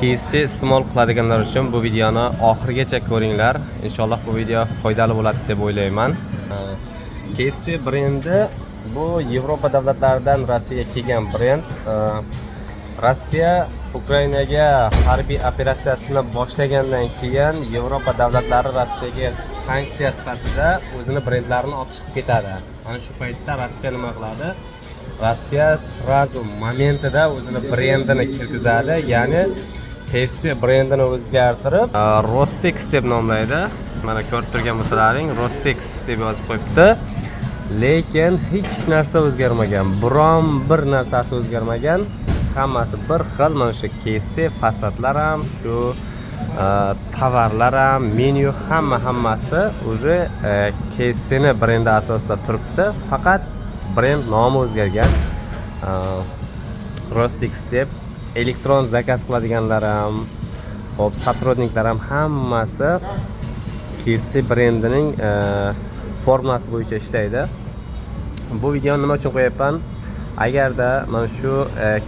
KFC iste'mol qiladiganlar uchun bu videoni oxirigacha ko'ringlar. Inshaalloh bu video foydali bo'ladi deb o'ylayman. KFC brendi bu Yevropa davlatlaridan Rossiyaga kelgan brend. Rossiya Ukrainaga harbiy operatsiyasini boshlagandan keyin Yevropa davlatlari Rossiyaga sanksiya sifatida o'zini brendlarini olib chiqib ketadi. Mana shu paytda Rossiya nima qiladi? Rossiya srazu momentida o'zini brendini kirgizadi, ya'ni KFC brendini o'zgartirib Rostex deb nomlaydi. Mana ko'rib turgan bo'lsalaring, Rostex deb yozib qo'yibdi. Lekin hech narsa o'zgarmagan. Biron bir narsasi o'zgarmagan. Hammasi bir xil. Mana shu KFC fasadlar ham, shu tovarlar ham, menyu hammasi o'zi KFC ni brendi asosida turibdi. Faqat brend nomi o'zgargan. Rostex deb elektron zakaz qiladiganlar ham, hop, сотрудниклар ham hammasi KFC brendining formulasi bo'yicha ishlaydi. Bu videoni nima uchun qo'yapman? Agarda mana shu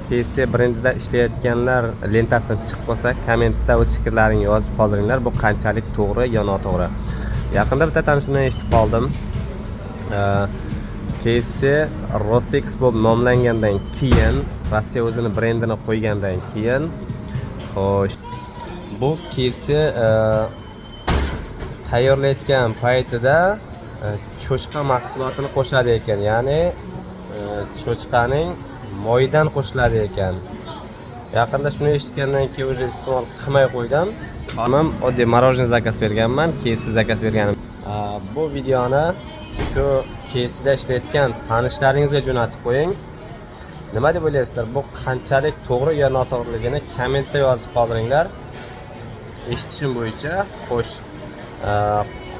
KFC brendida ishlayotganlar lentasidan chiqib qolsa, kommentda o'z fikrlaringizni yozib qoldiringlar. Bu qanchalik to'g'ri yo noto'g'ri. Yaqinda bitta tanishimdan eshitib qoldim. KFC Rostex bo'lib nomlangandan keyin, Rossiya o'zini brendini qo'ygandan keyin, xo'sh, bu KFC tayyorlayotgan paytida cho'chqa mahsulotini qo'shadi ekan, ya'ni cho'chqaning moyidan qo'shiladi ekan. Yaqinda shuni eshitgandan keyin o'zi iste'mol qilmay qo'ydim. Men oddiy morojniy zakaz berganman, KFC zakaz berganim. Bu videoni shu KFCda ishlayotgan tanishlaringizga jo'natib qo'ying. Nima deb o'ylaysizlar? Bu qanchalik to'g'ri yo noto'g'riligini kommentda yozib qoldiringlar. Eshitishim bo'yicha, xo'sh,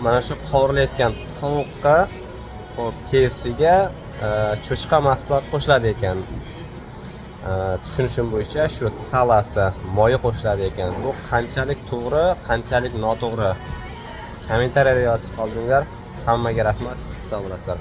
mana shu qovurilayotgan tovuqqa KFCga cho'chqa mahsulot qo'shiladi ekan. Tushunishim bo'yicha shu salasi, moyi qo'shiladi ekan. Bu qanchalik to'g'ri, qanchalik noto'g'ri? Kommentariyada yozib qoldiringlar. Hammaga rahmat. Sog' bo'lasizlar.